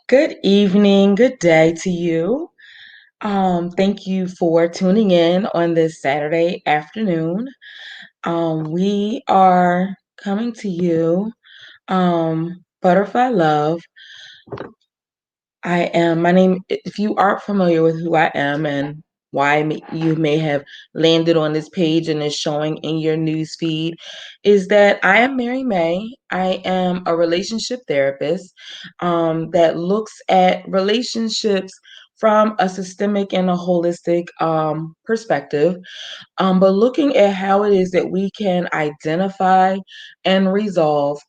Good evening, good day to you. Thank you for tuning in on this Saturday afternoon. We are coming to you, Butterfly Love. My name, if you aren't familiar with who I am and you may have landed on this page and is showing in your news feed, is that I am Mary May. I am a relationship therapist that looks at relationships from a systemic and a holistic perspective, but looking at how it is that we can identify and resolve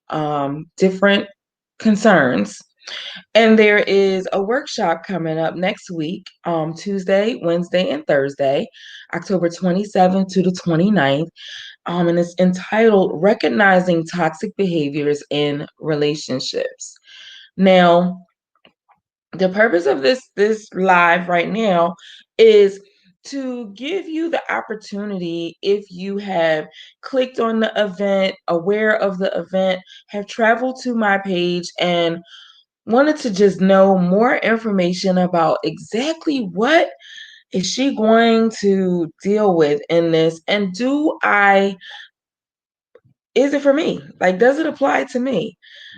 different concerns. And there is a workshop coming up next week, Tuesday, Wednesday, and Thursday, October 27th to the 29th. And it's entitled Recognizing Toxic Behaviors in Relationships. Now, the purpose of this live right now is to give you the opportunity, if you have clicked on the event, aware of the event, have traveled to my page and wanted to just know more information about exactly what is she going to deal with in this, and is it for me? Like, does it apply to me?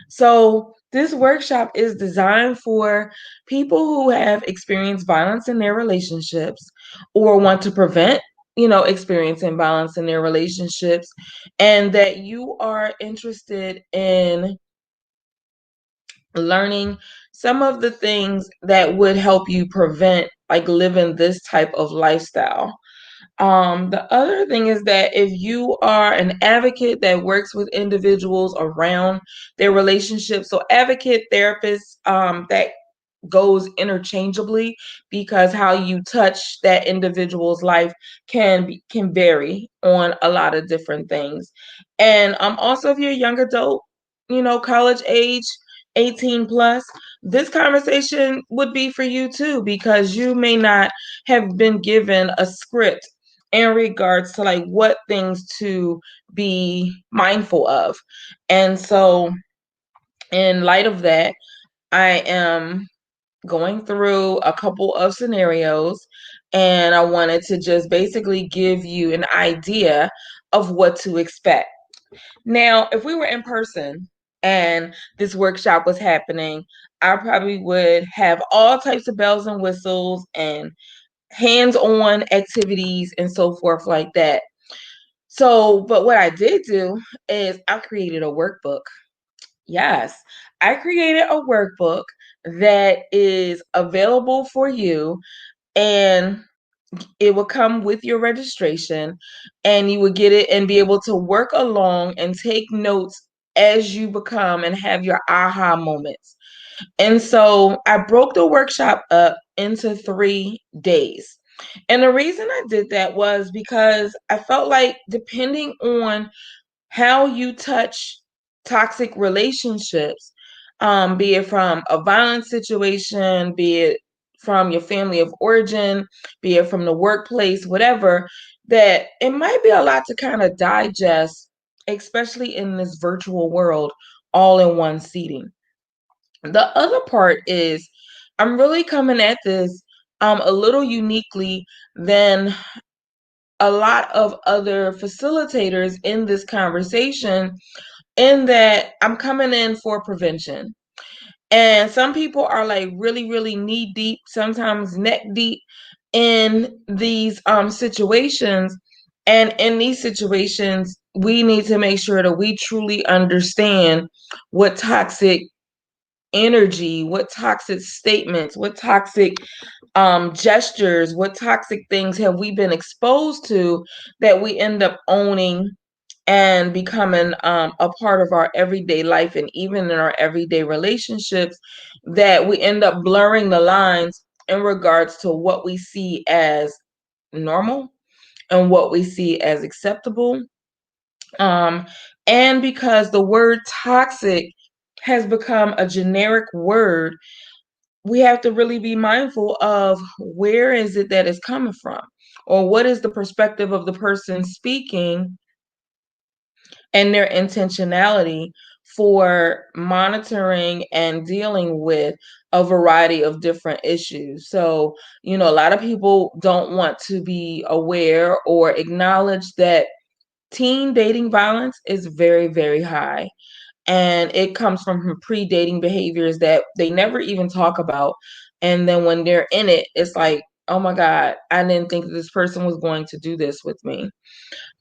So this workshop is designed for people who have experienced violence in their relationships or want to prevent, experiencing violence in their relationships, and that you are interested in learning some of the things that would help you prevent like living this type of lifestyle. The other thing is that if you are an advocate that works with individuals around their relationships, so advocate therapists, that goes interchangeably, because how you touch that individual's life can vary on a lot of different things. And also, if you're a young adult, college age, 18 plus, this conversation would be for you too, because you may not have been given a script in regards to like what things to be mindful of. And so in light of that, I am going through a couple of scenarios, and I wanted to just basically give you an idea of what to expect. Now, if we were in person and this workshop was happening, I probably would have all types of bells and whistles and hands-on activities and so forth like that. So, but what I did do is I created a workbook. Yes, I created a workbook that is available for you, and it will come with your registration, and you would get it and be able to work along and take notes as you become and have your aha moments. And so I broke the workshop up into 3 days. And the reason I did that was because I felt like, depending on how you touch toxic relationships, be it from a violent situation, be it from your family of origin, be it from the workplace, whatever, that it might be a lot to kind of digest, especially in this virtual world, all in one seating. The other part is I'm really coming at this a little uniquely than a lot of other facilitators in this conversation, in that I'm coming in for prevention. And some people are like really, really knee deep, sometimes neck deep in these situations. And in these situations, we need to make sure that we truly understand what toxic energy, what toxic statements, what toxic gestures, what toxic things have we been exposed to, that we end up owning and becoming a part of our everyday life, and even in our everyday relationships, that we end up blurring the lines in regards to what we see as normal and what we see as acceptable. Um, and because the word toxic has become a generic word, we have to really be mindful of where is it that is coming from, or what is the perspective of the person speaking and their intentionality for monitoring and dealing with a variety of different issues. So, a lot of people don't want to be aware or acknowledge that teen dating violence is very, very high. And it comes from pre-dating behaviors that they never even talk about. And then when they're in it, it's like, oh my God, I didn't think that this person was going to do this with me.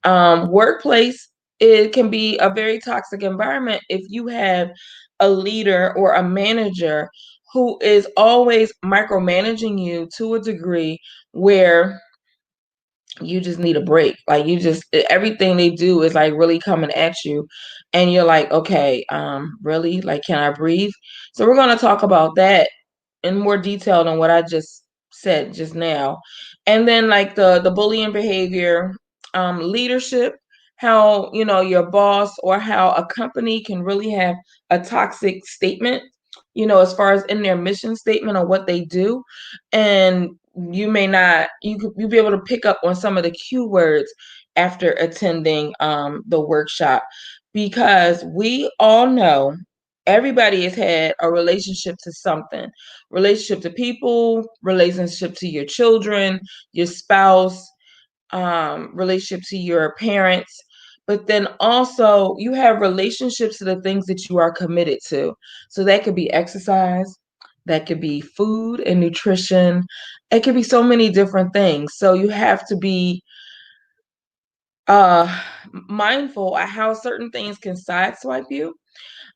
Workplace, it can be a very toxic environment if you have a leader or a manager who is always micromanaging you to a degree where you just need a break. Like, you just, everything they do is like really coming at you, and you're like, okay, really, like, can I breathe? So we're going to talk about that in more detail than what I just said just now. And then like the bullying behavior, leadership, how your boss or how a company can really have a toxic statement, as far as in their mission statement on what they do. And you may not, you'll be able to pick up on some of the cue words after attending the workshop, because we all know everybody has had a relationship to something, relationship to people, relationship to your children, your spouse, relationship to your parents. But then also you have relationships to the things that you are committed to. So that could be exercise, that could be food and nutrition. It could be so many different things. So you have to be uh mindful of how certain things can sideswipe you,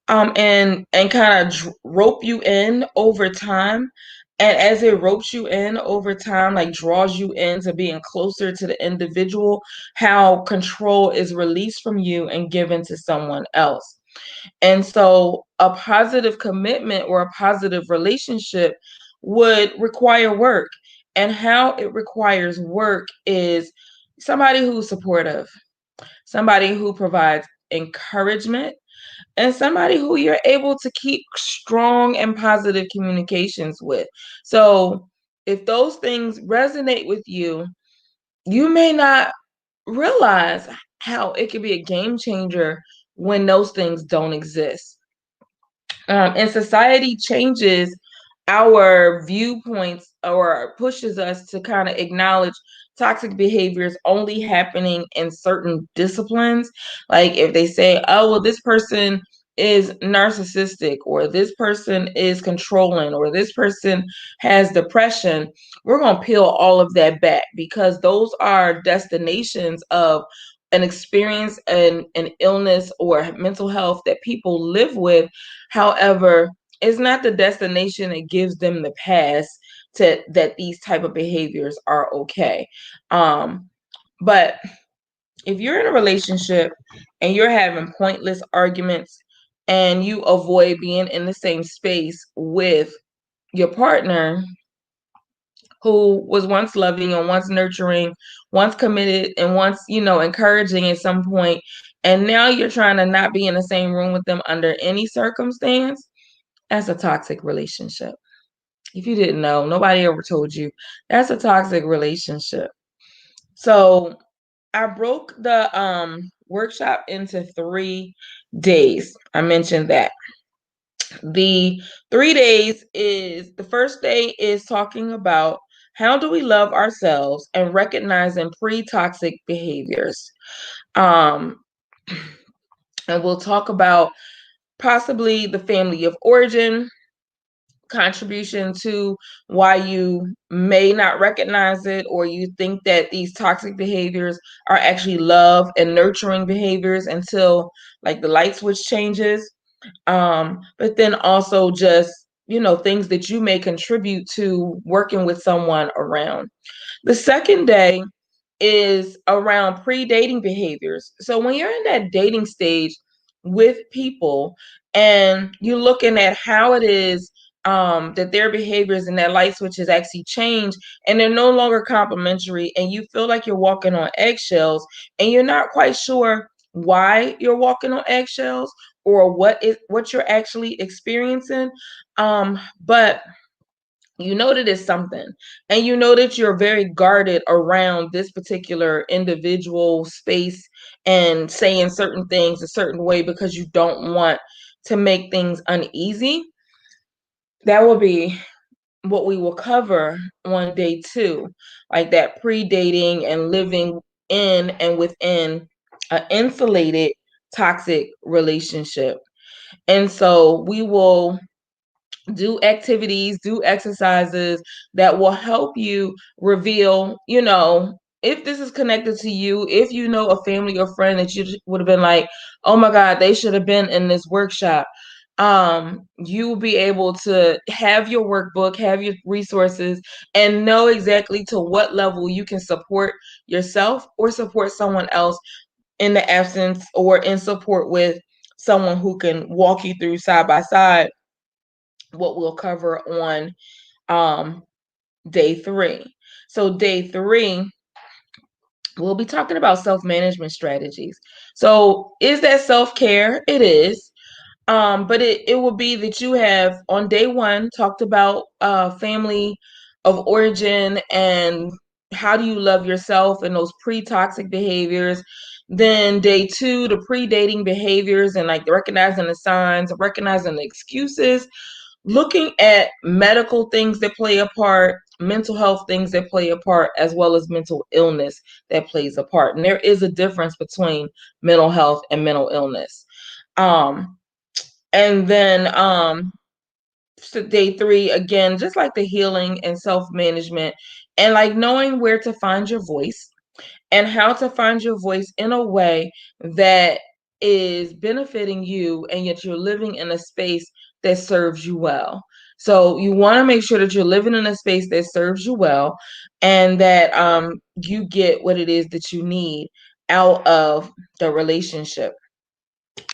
and kind of rope you in over time. And as it ropes you in over time, like draws you into being closer to the individual, how control is released from you and given to someone else. And so a positive commitment or a positive relationship would require work. And how it requires work is somebody who's supportive, somebody who provides encouragement, and somebody who you're able to keep strong and positive communications with. So if those things resonate with you, you may not realize how it could be a game changer when those things don't exist. And society changes our viewpoints or pushes us to kind of acknowledge toxic behaviors only happening in certain disciplines. Like if they say, oh, well, this person is narcissistic, or this person is controlling, or this person has depression, we're going to peel all of that back, because those are destinations of an experience and an illness or mental health that people live with. However, it's not the destination that gives them the pass to that these type of behaviors are okay. But if you're in a relationship and you're having pointless arguments, and you avoid being in the same space with your partner who was once loving and once nurturing, once committed, and once, encouraging at some point, and now you're trying to not be in the same room with them under any circumstance, that's a toxic relationship. If you didn't know, nobody ever told you, that's a toxic relationship. So I broke the workshop into 3 days. I mentioned that. The 3 days is, the first day is talking about how do we love ourselves and recognizing pre-toxic behaviors. Um, and we'll talk about possibly the family of origin, contribution to why you may not recognize it, or you think that these toxic behaviors are actually love and nurturing behaviors until like the light switch changes. But then also just, things that you may contribute to working with someone around. The second day is around pre-dating behaviors. So when you're in that dating stage with people and you're looking at how it is that their behaviors and that light switch has actually changed, and they're no longer complimentary, and you feel like you're walking on eggshells, and you're not quite sure why you're walking on eggshells or what you're actually experiencing. But you know that it's something, and you know that you're very guarded around this particular individual space and saying certain things a certain way because you don't want to make things uneasy. That will be what we will cover on day 2, like that pre-dating and living in and within an insulated toxic relationship. And so we will do activities, do exercises that will help you reveal, if this is connected to you, if you know a family or friend that you would have been like, oh my God, they should have been in this workshop. You will be able to have your workbook, have your resources, and know exactly to what level you can support yourself or support someone else in the absence or in support with someone who can walk you through side by side what we'll cover on day 3. So day 3, we'll be talking about self-management strategies. So is that self-care? It is. But it will be that you have on day 1 talked about family of origin and how do you love yourself and those pre-toxic behaviors. Then day 2, the pre-dating behaviors and like recognizing the signs, recognizing the excuses, looking at medical things that play a part, mental health things that play a part, as well as mental illness that plays a part. And there is a difference between mental health and mental illness. And then so day 3, again, just like the healing and self-management and like knowing where to find your voice and how to find your voice in a way that is benefiting you and yet you're living in a space that serves you well. So you want to make sure that you're living in a space that serves you well and that you get what it is that you need out of the relationship.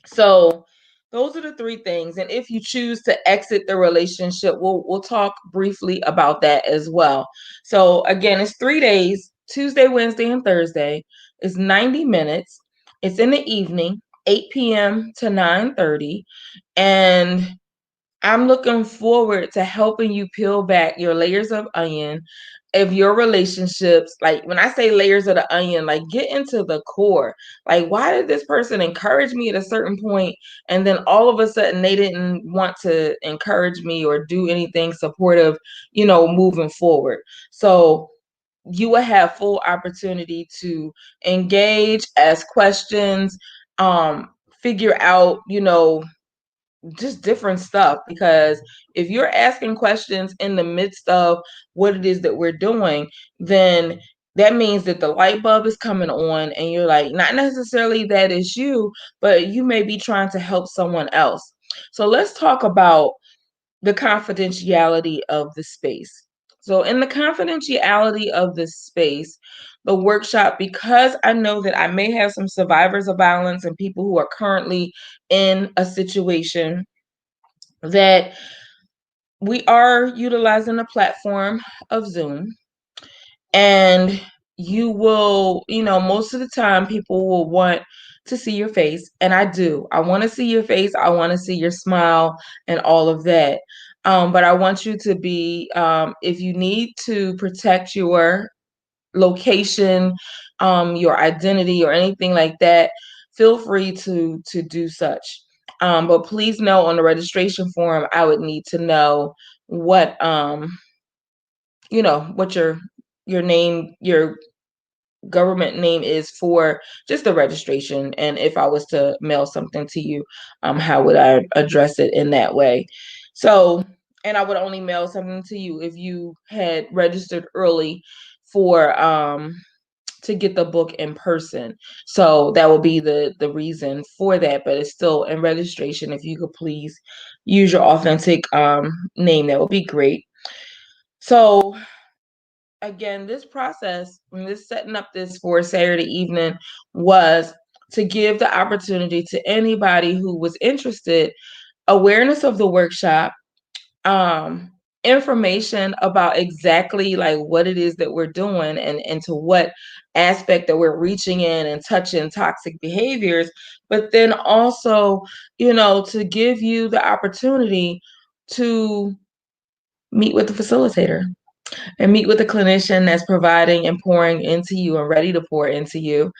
So those are the 3 things. And if you choose to exit the relationship, we'll talk briefly about that as well. So again, it's 3 days, Tuesday, Wednesday, and Thursday. It's 90 minutes. It's in the evening, 8 p.m. to 9:30. And I'm looking forward to helping you peel back your layers of onion of your relationships. Like when I say layers of the onion, like get into the core. Like, why did this person encourage me at a certain point and then all of a sudden they didn't want to encourage me or do anything supportive, moving forward? So you will have full opportunity to engage, ask questions, figure out, just different stuff, because if you're asking questions in the midst of what it is that we're doing, then that means that the light bulb is coming on and you're like, not necessarily that is you, but you may be trying to help someone else. So let's talk about the confidentiality of the space. So in the confidentiality of the space, the workshop, because I know that I may have some survivors of violence and people who are currently in a situation, that we are utilizing a platform of Zoom. And you will, most of the time people will want to see your face. And I do. I want to see your face. I want to see your smile and all of that. But I want you to be, if you need to protect your location, your identity, or anything like that, feel free to do such. But please know on the registration form, I would need to know what what your name, your government name is for just the registration. And if I was to mail something to you, how would I address it in that way? So, and I would only mail something to you if you had registered early for to get the book in person. So that will be the reason for that. But it's still in registration. If you could please use your authentic name, that would be great. So again, this process, and this setting up this for Saturday evening, was to give the opportunity to anybody who was interested awareness of the workshop, um, information about exactly like what it is that we're doing and to what aspect that we're reaching in and touching toxic behaviors, but then also, to give you the opportunity to meet with the facilitator and meet with a clinician that's providing and pouring into you and ready to pour into you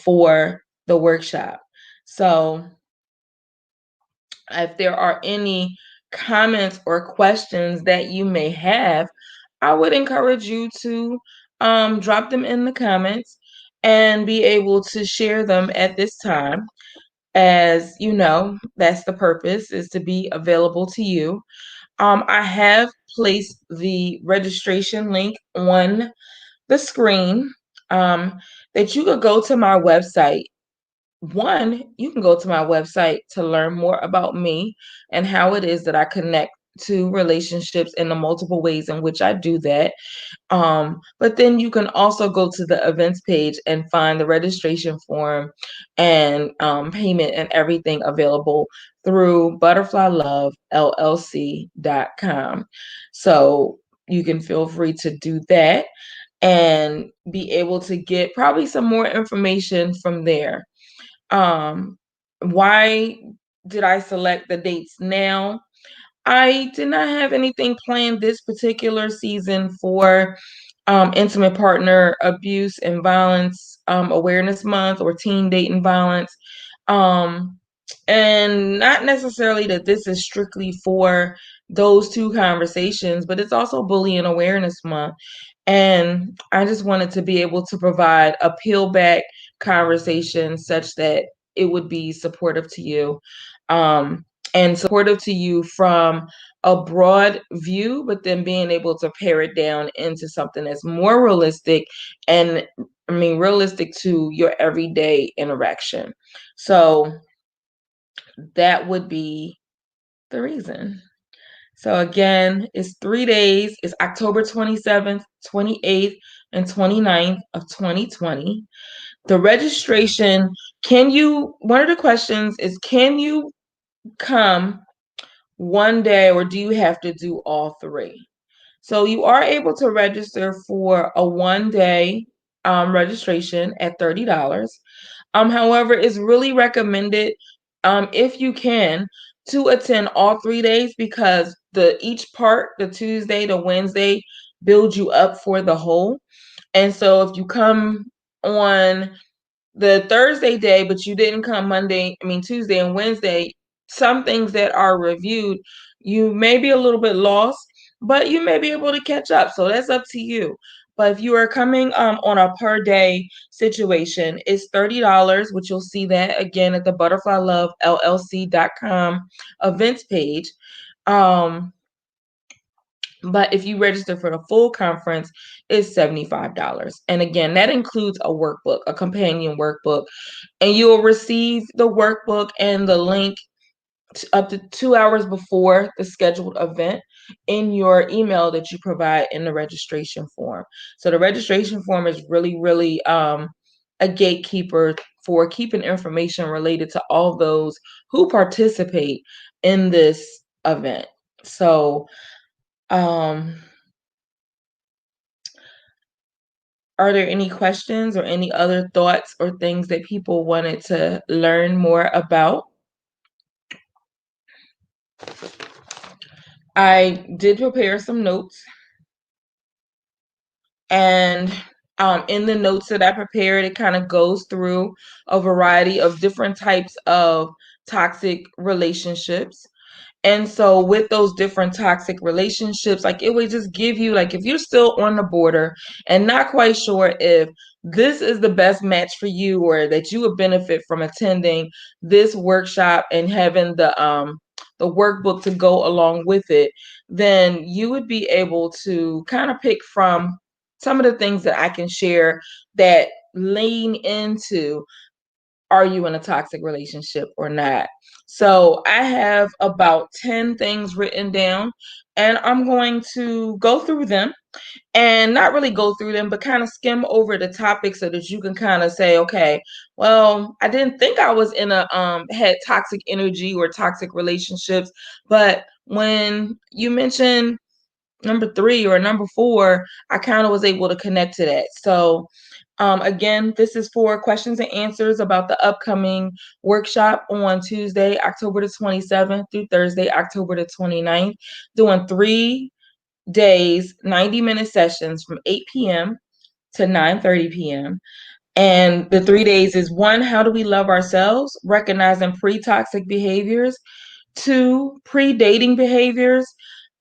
for the workshop. So if there are any comments or questions that you may have, I would encourage you to drop them in the comments and be able to share them at this time. As you know, that's the purpose, is to be available to you. I have placed the registration link on the screen that you could go to my website. One, you can go to my website to learn more about me and how it is that I connect to relationships in the multiple ways in which I do that. But then you can also go to the events page and find the registration form and payment and everything available through butterflylovellc.com. So you can feel free to do that and be able to get probably some more information from there. Why did I select the dates now? I did not have anything planned this particular season for Intimate Partner Abuse and Violence Awareness Month or Teen Dating Violence. And not necessarily that this is strictly for those two conversations, but it's also Bullying Awareness Month. And I just wanted to be able to provide a peel back conversation such that it would be supportive to you. And supportive to you from a broad view, but then being able to pare it down into something that's more realistic and realistic to your everyday interaction. So that would be the reason. So again, it's 3 days. It's October 27th, 28th, and 29th of 2020. The registration, one of the questions is, can you come one day or do you have to do all three? So you are able to register for a 1-day registration at $30. However, it's really recommended, if you can, to attend all 3 days because each part, the Tuesday to Wednesday, builds you up for the whole. And so if you come on the Thursday day, but you didn't come Tuesday and Wednesday, some things that are reviewed, you may be a little bit lost, but you may be able to catch up. So that's up to you. But if you are coming on a per day situation, it's $30, which you'll see that again at the butterflylovellc.com events page. But if you register for the full conference, it's $75. And again, that includes a workbook, a companion workbook. And you will receive the workbook and the link up to 2 hours before the scheduled event in your email that you provide in the registration form. So the registration form is really, really a gatekeeper for keeping information related to all those who participate in this event. So, are there any questions or any other thoughts or things that people wanted to learn more about? I did prepare some notes, and in the notes that I prepared, it kind of goes through a variety of different types of toxic relationships. And so with those different toxic relationships, like it would just give you, like, if you're still on the border and not quite sure if this is the best match for you or that you would benefit from attending this workshop and having the workbook to go along with it, then you would be able to kind of pick from some of the things that I can share that lean into, are you in a toxic relationship or not? So I have about 10 things written down, and I'm going to go through them and not really go through them, but kind of skim over the topic so that you can kind of say, okay, well, I didn't think I was in had toxic energy or toxic relationships, but when you mentioned number 3 or number 4, I kind of was able to connect to that. So again, this is for questions and answers about the upcoming workshop on Tuesday, October the 27th through Thursday, October the 29th, doing 3 days, 90-minute sessions from 8 p.m. to 9:30 p.m. And the 3 days is: one, how do we love ourselves, recognizing pre-toxic behaviors; two, pre-dating behaviors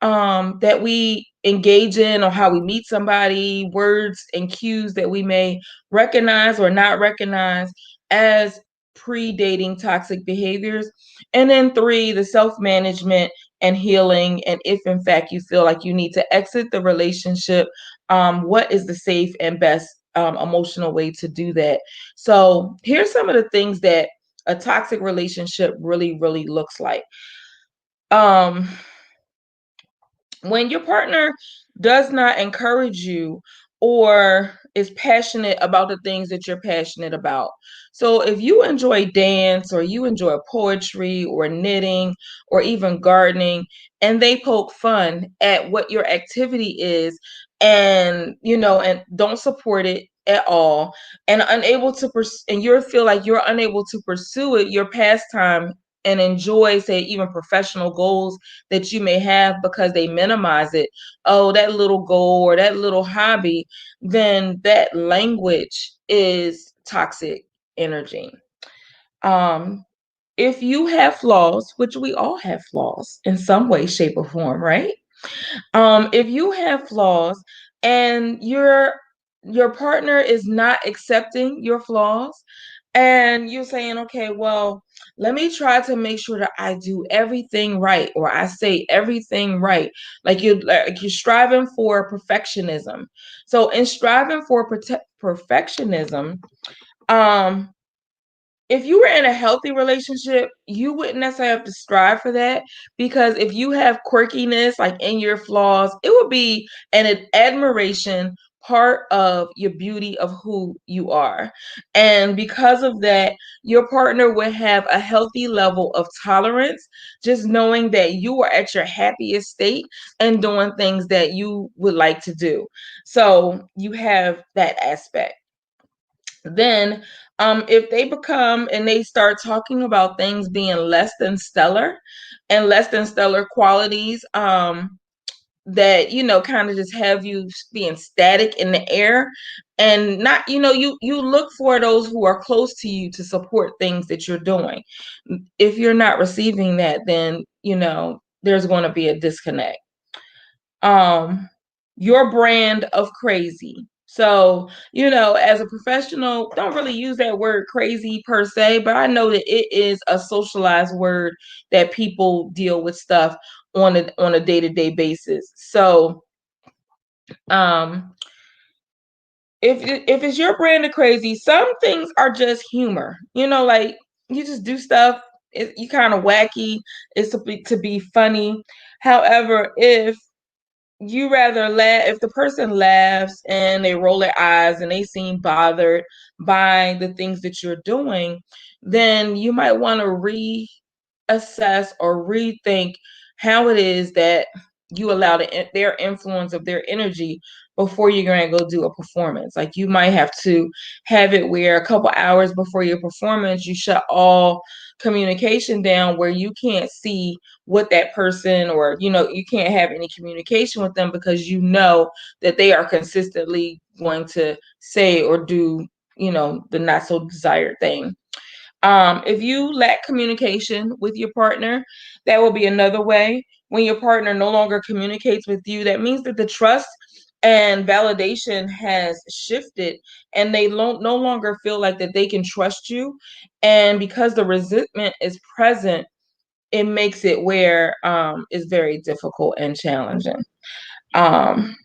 that we engage in, or how we meet somebody, words and cues that we may recognize or not recognize as pre-dating toxic behaviors; and then three, the self-management and healing. And if in fact you feel like you need to exit the relationship, what is the safe and best emotional way to do that? So here's some of the things that a toxic relationship really, really looks like. Um, when your partner does not encourage you or is passionate about the things that you're passionate about. So if you enjoy dance, or you enjoy poetry or knitting or even gardening, and they poke fun at what your activity is, and and don't support it at all, and unable to and you feel like you're unable to pursue it, your pastime, and enjoy, say, even professional goals that you may have, because they minimize it. Oh, that little goal or that little hobby, then that language is toxic energy. Um, if you have flaws, which we all have flaws in some way, shape, or form, right? If you have flaws and your partner is not accepting your flaws, and you're saying, okay, well, let me try to make sure that I do everything right, or I say everything right. Like you're striving for perfectionism. So in striving for perfectionism, um, if you were in a healthy relationship, you wouldn't necessarily have to strive for that, because if you have quirkiness, like in your flaws, it would be an admiration part of your beauty of who you are. And because of that, your partner would have a healthy level of tolerance, just knowing that you are at your happiest state and doing things that you would like to do. So you have that aspect. Then if they become and they start talking about things being less than stellar and less than stellar qualities, that kind of just have you being static in the air, and not, you look for those who are close to you to support things that you're doing. If you're not receiving that, then there's going to be a disconnect. Your brand of crazy. So, as a professional, don't really use that word crazy per se, but I know that it is a socialized word that people deal with stuff on a day-to-day basis. So, um, if it's your brand of crazy, some things are just humor. Like, you just do stuff. You kind of wacky. It's to be funny. However, if you rather laugh, if the person laughs and they roll their eyes and they seem bothered by the things that you're doing, then you might want to reassess or rethink how it is that you allow their influence of their energy before you're going to go do a performance. Like, you might have to have it where a couple hours before your performance, you shut all communication down, where you can't see what that person, or you can't have any communication with them, because that they are consistently going to say or do the not so desired thing. If you lack communication with your partner, that will be another way. When your partner no longer communicates with you, that means that the trust and validation has shifted, and they no longer feel like that they can trust you. And because the resentment is present, it makes it where it's very difficult and challenging. Um,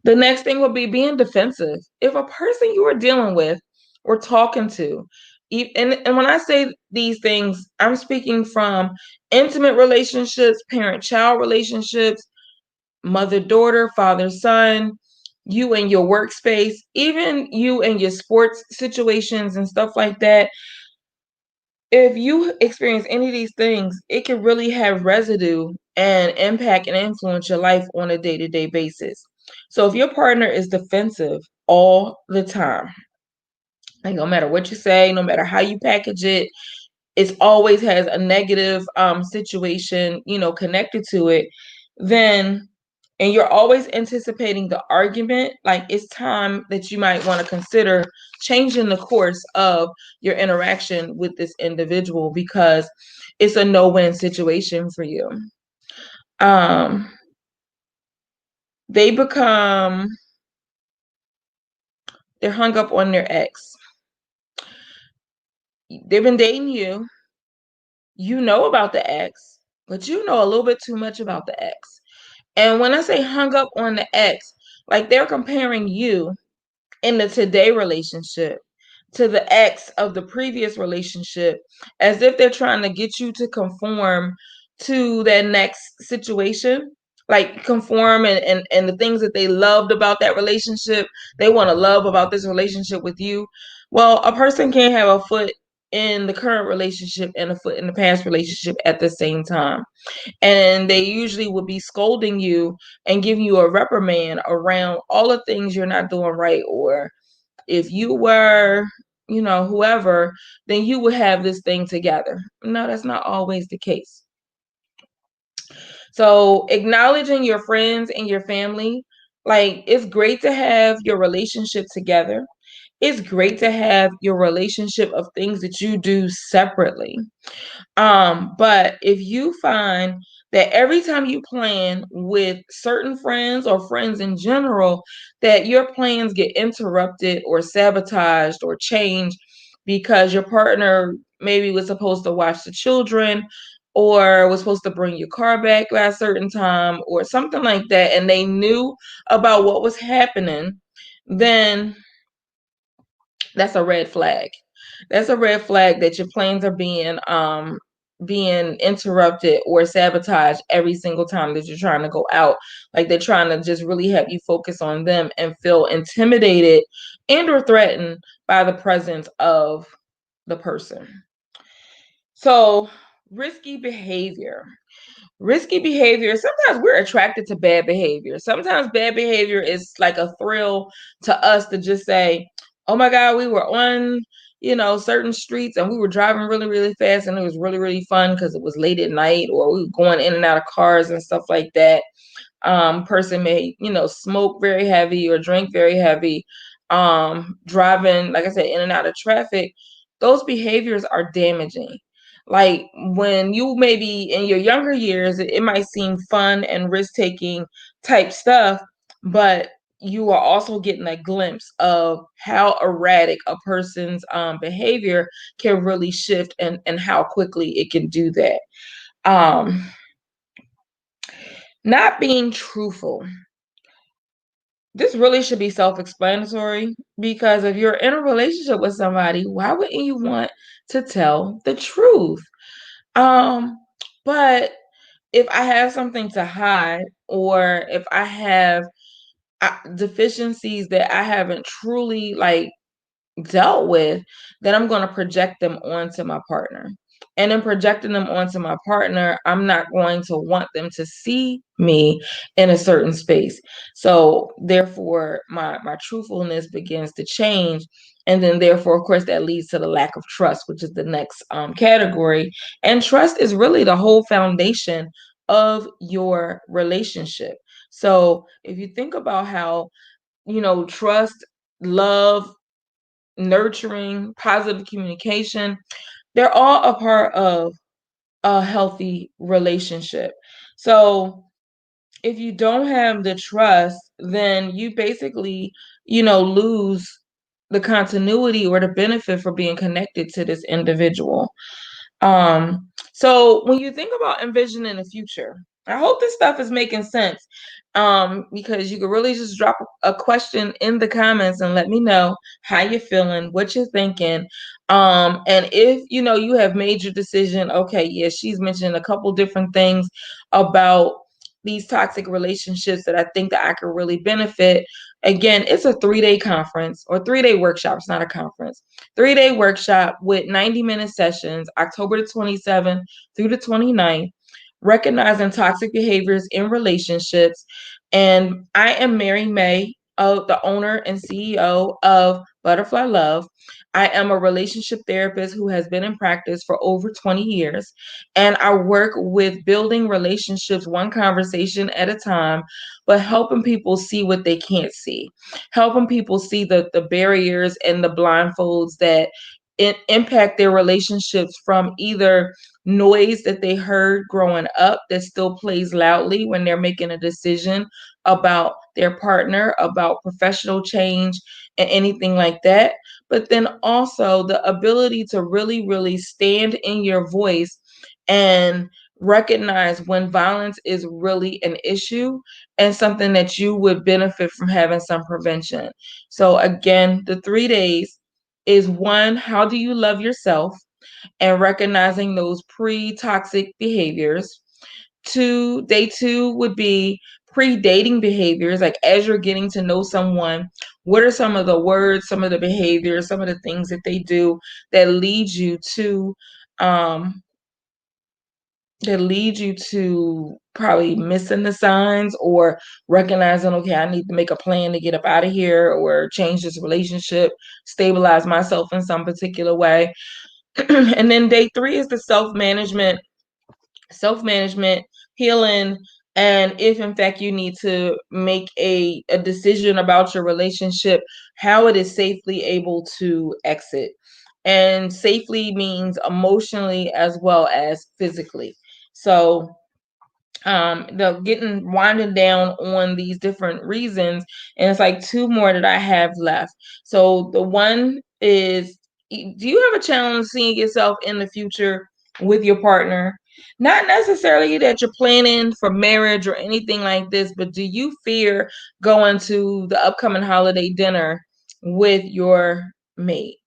the next thing will be being defensive. If a person you are dealing with or talking to, and when I say these things, I'm speaking from intimate relationships, parent-child relationships, mother-daughter, father-son, you and your workspace, even you and your sports situations and stuff like that. If you experience any of these things, it can really have residue and impact and influence your life on a day-to-day basis. So if your partner is defensive all the time, like, no matter what you say, no matter how you package it, it always has a negative situation, connected to it, then and you're always anticipating the argument, like it's time that you might want to consider changing the course of your interaction with this individual, because it's a no-win situation for you. Um, they become, they're hung up on their ex. They've been dating you. You know about the ex, but you know a little bit too much about the ex. And when I say hung up on the ex, like they're comparing you in the today relationship to the ex of the previous relationship, as if they're trying to get you to conform to that next situation, like conform, and the things that they loved about that relationship, they want to love about this relationship with you. Well, a person can't have a foot in the current relationship and a foot in the past relationship at the same time. And they usually would be scolding you and giving you a reprimand around all the things you're not doing right, or if you were, whoever, then you would have this thing together. No, that's not always the case. So acknowledging your friends and your family, like it's great to have your relationship together. It's great to have your relationship of things that you do separately. But if you find that every time you plan with certain friends or friends in general, that your plans get interrupted or sabotaged or changed because your partner maybe was supposed to watch the children or was supposed to bring your car back by a certain time or something like that, and they knew about what was happening, then that's a red flag. That's a red flag that your plans are being interrupted or sabotaged every single time that you're trying to go out. Like they're trying to just really have you focus on them and feel intimidated and or threatened by the presence of the person. So, risky behavior. Risky behavior, sometimes we're attracted to bad behavior. Sometimes bad behavior is like a thrill to us to just say, oh my God, we were on, certain streets and we were driving really, really fast and it was really, really fun because it was late at night, or we were going in and out of cars and stuff like that. Person may, smoke very heavy or drink very heavy, driving, like I said, in and out of traffic. Those behaviors are damaging. Like when you maybe in your younger years, it might seem fun and risk-taking type stuff, but you are also getting a glimpse of how erratic a person's behavior can really shift, and how quickly it can do that. Not being truthful. This really should be self-explanatory, because if you're in a relationship with somebody, why wouldn't you want to tell the truth? Um, but if I have something to hide, or if I have deficiencies that I haven't truly like dealt with, then I'm going to project them onto my partner. And in projecting them onto my partner, I'm not going to want them to see me in a certain space. So therefore, my truthfulness begins to change. And then therefore, of course, that leads to the lack of trust, which is the next category. And trust is really the whole foundation of your relationship. So if you think about how, trust, love, nurturing, positive communication, they're all a part of a healthy relationship. So if you don't have the trust, then you basically, lose the continuity or the benefit for being connected to this individual. So when you think about envisioning the future, I hope this stuff is making sense. Because you could really just drop a question in the comments and let me know how you're feeling, what you're thinking. And if you have made your decision, okay, yeah, she's mentioned a couple different things about these toxic relationships that I think that I could really benefit. Again, it's a 3-day conference or 3-day workshop. It's not a conference. 3-day workshop with 90-minute sessions, October the 27th through the 29th, recognizing toxic behaviors in relationships. And I am Mary May, the owner and CEO of Butterfly Love. I am a relationship therapist who has been in practice for over 20 years, and I work with building relationships one conversation at a time, but helping people see what they can't see, helping people see the barriers and the blindfolds that impact their relationships from either noise that they heard growing up that still plays loudly when they're making a decision about their partner, about professional change, and anything like that. But then also the ability to really, really stand in your voice and recognize when violence is really an issue and something that you would benefit from having some prevention. So, again, the 3 days is one, how do you love yourself and recognizing those pre toxic behaviors? Day two would be pre-dating behaviors, like as you're getting to know someone, what are some of the words, some of the behaviors, some of the things that they do that lead you to um probably missing the signs or recognizing, okay, I need to make a plan to get up out of here or change this relationship, stabilize myself in some particular way. And then day three is the self-management, healing, and if in fact you need to make a decision about your relationship, how it is safely able to exit. And safely means emotionally as well as physically. So the getting winding down on these different reasons, and it's like two more that I have left. So the one is, do you have a challenge seeing yourself in the future with your partner? Not necessarily that you're planning for marriage or anything like this, but do you fear going to the upcoming holiday dinner with your mate?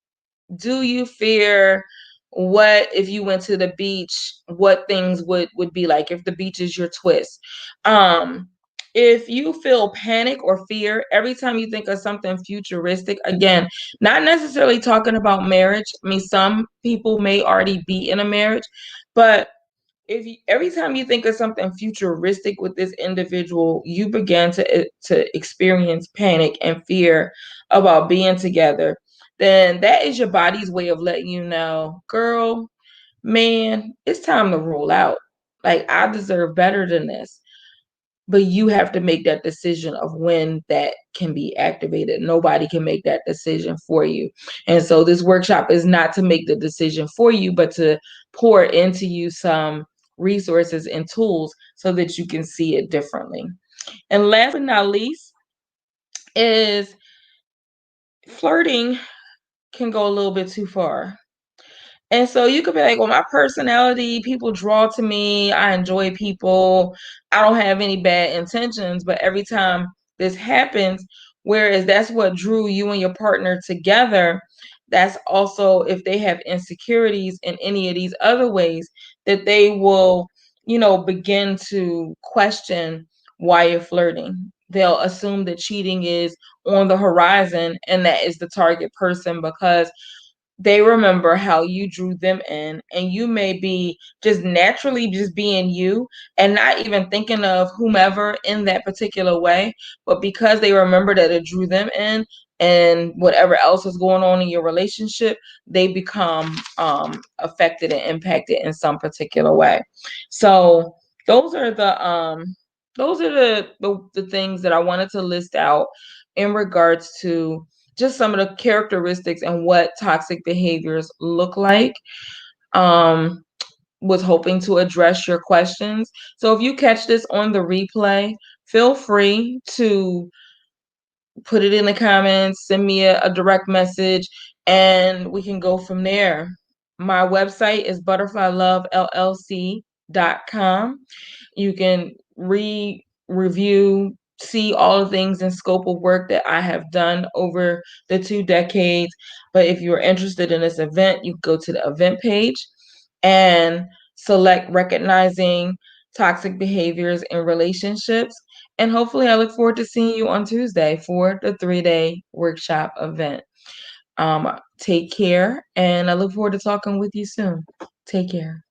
Do you fear what if you went to the beach, what things would be like if the beach is your twist? um if you feel panic or fear every time you think of something futuristic, again, not necessarily talking about marriage. I mean, some people may already be in a marriage, but if you, every time you think of something futuristic with this individual, you begin to experience panic and fear about being together, then that is your body's way of letting you know, girl, man, it's time to roll out. Like, I deserve better than this. But you have to make that decision of when that can be activated. Nobody can make that decision for you. And so this workshop is not to make the decision for you, but to pour into you some resources and tools so that you can see it differently. And last but not least is flirting can go a little bit too far. And so you could be like, well, my personality, people draw to me. I enjoy people. I don't have any bad intentions. But every time this happens, whereas that's what drew you and your partner together, that's also if they have insecurities in any of these other ways, that they will, begin to question why you're flirting. They'll assume that cheating is on the horizon and that is the target person because they remember how you drew them in, and you may be just naturally just being you and not even thinking of whomever in that particular way, but because they remember that it drew them in and whatever else is going on in your relationship, they become affected and impacted in some particular way. So those are the things that I wanted to list out in regards to just some of the characteristics and what toxic behaviors look like. Um, was hoping to address your questions. So if you catch this on the replay, feel free to put it in the comments, send me a direct message, and we can go from there. My website is butterflylovellc.com. You can review, see all the things and scope of work that I have done over the 2 decades. But if you're interested in this event, you go to the event page and select recognizing toxic behaviors in relationships. And hopefully, I look forward to seeing you on Tuesday for the 3-day workshop event. Take care, and I look forward to talking with you soon. Take care.